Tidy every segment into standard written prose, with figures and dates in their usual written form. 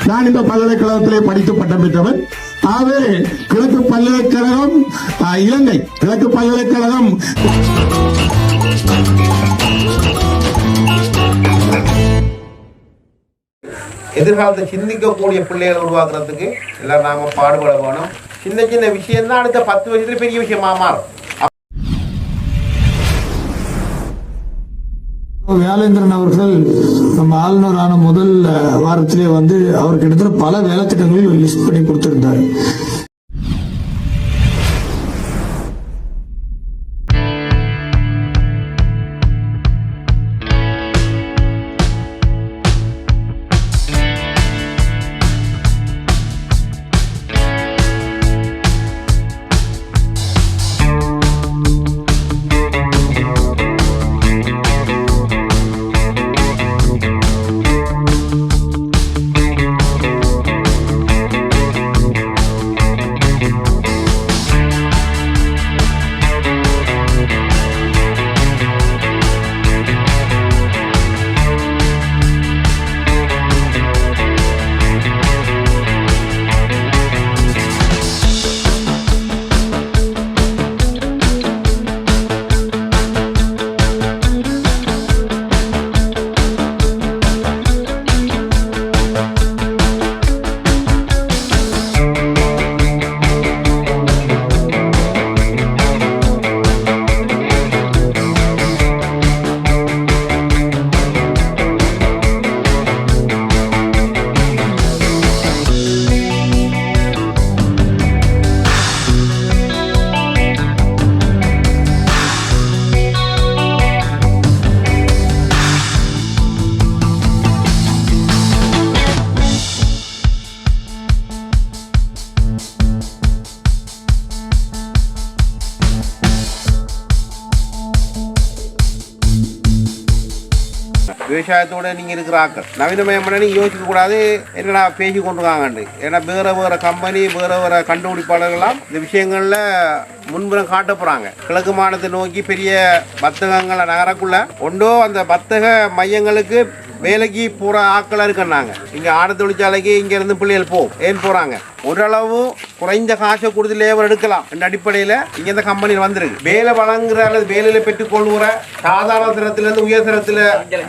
நான் இந்த பல்கலைக்கழகத்திலே படித்து பட்டம் பெற்றவன். ஆகவே கிழக்கு பல்கலைக்கழகம், இலங்கை கிழக்கு பல்கலைக்கழகம் எதிர்காலத்தை சிந்திக்கக்கூடிய பிள்ளைகளை உருவாக்குறதுக்கு எல்லாம் நாம பாடுபட வேணும். சின்ன சின்ன விஷயம் தான் அடுத்த 10 வருஷத்துல பெரிய விஷயமா மாறும். வேலேந்திரன் அவர்கள் நம்ம ஆளுநரான முதல் வாரத்திலே அவர் கிட்டத்தட்ட பல வேலை திட்டங்களையும் லிஸ்ட் பண்ணி கொடுத்திருந்தார். விவசாயத்தோட நீங்கள் இருக்கிற ஆக்கள் நவீனமயம் பண்ணி யோசிக்க கூடாது. என்னடா பேசி கொண்டுருக்காங்கண்டு. ஏன்னா வேறு கம்பெனி வேறு கண்டுபிடிப்பாளர்கள்லாம் இந்த விஷயங்களில் முன்புறம் காட்ட போகிறாங்க. கிழக்கு மாநிலத்தை நோக்கி பெரிய வர்த்தகங்களை நகரக்குள்ள ஒன்றோ அந்த வர்த்தக மையங்களுக்கு வேலைக்கு போகிற ஆட்களாக இருக்கிறாங்க. இங்கே ஆட தொழிற்சாலைக்கு இங்கேருந்து பிள்ளைகள் ஏன் போகிறாங்க? ஓரளவு குறைந்த காசை கொடுத்து லேபர் எடுக்கலாம் என்ற அடிப்படையில் இங்கே இந்த கம்பெனியில் வந்துருக்கு. வேலை வழங்குற அல்லது வேலையில் பெற்றுக்கொள்கிற சாதாரண தரத்திலிருந்து உயர் தரத்தில்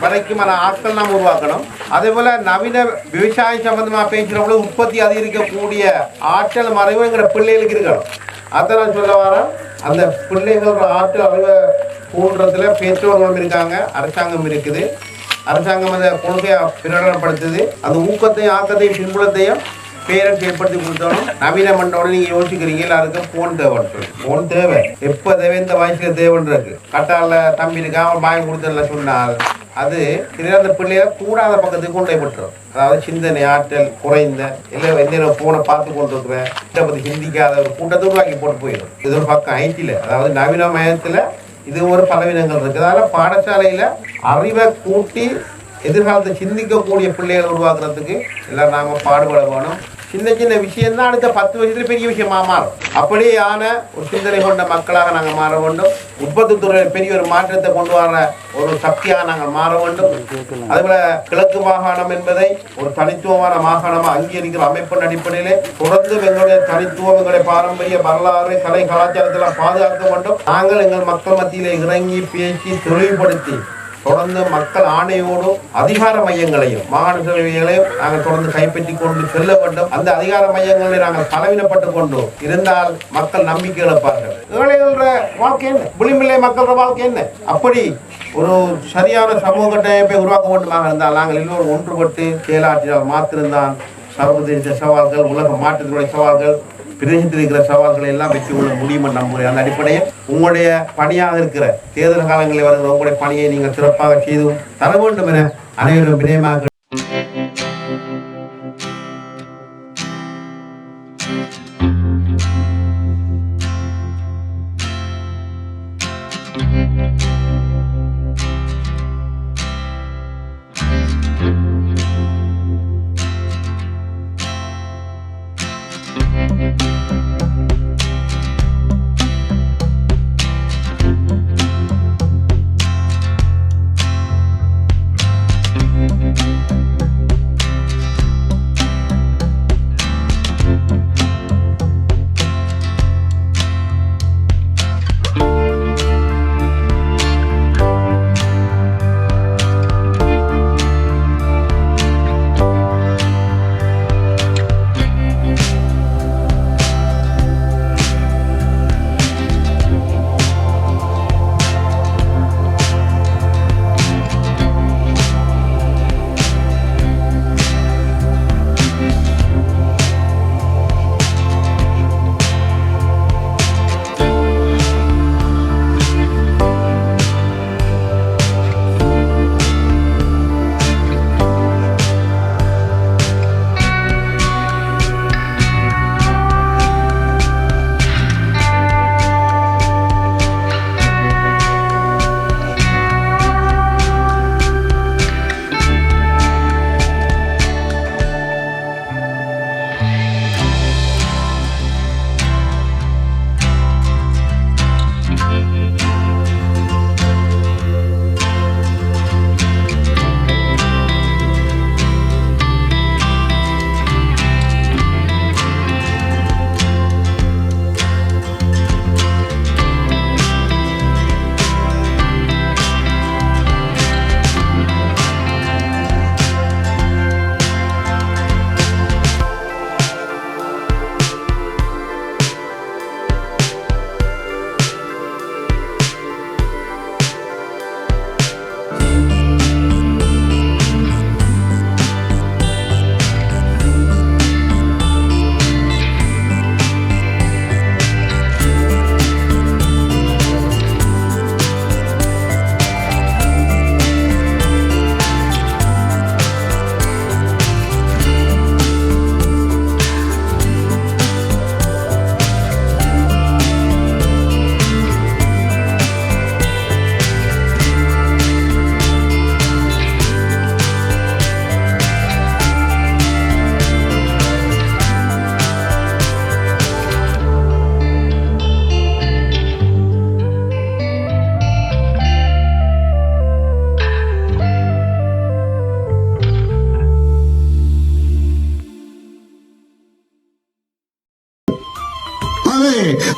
வரைக்கும் ஆட்கள் நாம் உருவாக்கணும். அதே போல் நவீன விவசாயம் சம்பந்தமாக பேசுகிறவங்கள உற்பத்தி அதிகரிக்கக்கூடிய ஆற்றல் மறைவு என்கிற பிள்ளைகளுக்கு இருக்கணும். அதை நான் சொல்ல வரேன். அந்த பிள்ளைகளோட ஆற்றல் அறிவை கூடுறதுல பெற்றோர்களும் இருக்காங்க, அரசாங்கம் இருக்குது. அரசாங்கம் அந்த கொள்கையை பிரகடனப்படுத்துது. அந்த ஊக்கத்தையும் ஆக்கத்தையும் பின்புலத்தையும் பேரண்ட்ஸ் ஏற்படுத்தி கொடுத்தோம். நவீன மண்டோட நீங்கள் யோசிக்கிறீங்க எல்லாருக்கும் ஃபோன் தேவைன்னு சொல்லி. ஃபோன் தேவை எப்போ தேவை, இந்த வயசுல தேவைன்னு இருக்கு. கட்டால தம்பி இருக்கா அவன் வாங்கி கொடுத்தல சொன்னால் அது அந்த பிள்ளைய கூடாத பக்கத்துக்கு கொண்டு போய் விட்டுரும். அதாவது சிந்தனை ஆற்றல் குறைந்த இல்லை எந்த ஃபோனை பார்த்து கொண்டு இருக்கிறேன் இதை பற்றி சிந்திக்காத ஒரு கூட்டத்தை உருவாக்கி போட்டு போயிடும். இது ஒரு பக்கம் ஐடியில், அதாவது நவீன மயத்தில் இது ஒரு பலவீனங்கள் இருக்குது. அதனால் பாடசாலையில் அறிவை கூட்டி எதிர்காலத்தை சிந்திக்கக்கூடிய பிள்ளைகளை உருவாக்குறதுக்கு எல்லாம் நாம பாடுபட வேணும். சின்ன சின்ன விஷயம் தான் அடுத்த 10 வருஷத்துல பெரிய விஷயமா மாறும். அப்படியான ஒரு சிந்தனை கொண்ட மக்களாக நாங்கள் மாற வேண்டும். உற்பத்தி துறையில் பெரிய ஒரு மாற்றத்தை கொண்டு வர ஒரு சக்தியாக நாங்கள் மாற வேண்டும். அதுபோல கிழக்கு மாகாணம் என்பதை ஒரு தனித்துவமான மாகாணமாக அங்கீகரிக்கிற அமைப்பின் அடிப்படையிலே தொடர்ந்து எங்களுடைய தனித்துவம், எங்களுடைய பாரம்பரிய வரலாறு, கலை, கலாச்சாரத்தில் பாதுகாக்க வேண்டும். நாங்கள் எங்கள் மக்கள் மத்தியிலே இறங்கி பேசி தெளிவுபடுத்தி தொடர்ந்து மக்கள் ஆணையோடும் அதிகார மையங்களையும் மாகாண சபைகளையும் நாங்கள் தொடர்ந்து கைப்பற்றி கொண்டு செல்ல வேண்டும். அந்த அதிகார மையங்களை நாங்கள் பலவீனப்பட்டு கொண்டு இருந்தால் மக்கள் நம்பிக்கை இழப்பார்கள். ஏழைகள வாழ்க்கை என்ன, விளிம்பிள்ளை மக்களோட வாழ்க்கை என்ன? அப்படி ஒரு சரியான சமூக கட்டமைப்பை உருவாக்க வேண்டுமாக இருந்தால் நாங்கள் எல்லோரும் ஒன்றுபட்டு செயலாற்றினால் மாத்திருந்தான் சர்வதேச சவால்கள், உலக மாற்றத்தினுடைய சவால்கள், பிரதேசத்தில் இருக்கிற சவால்களை எல்லாம் வெற்றி கொள்ள முடியும் என்று நம்புகிறேன். அந்த அடிப்படையில் உங்களுடைய பணியாக இருக்கிற தேர்தல் காலங்களில் வருகிற உங்களுடைய பணியை நீங்கள் சிறப்பாக செய்து தர வேண்டும் என அனைவரும் வினயமாக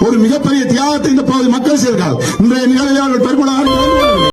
ஒரு மிகப்பெரிய தியாகத்தை இந்த பகுதி மக்கள் செய்தார்கள். இன்றைய நிகழ்வில் அவர்கள் பெருமளவாக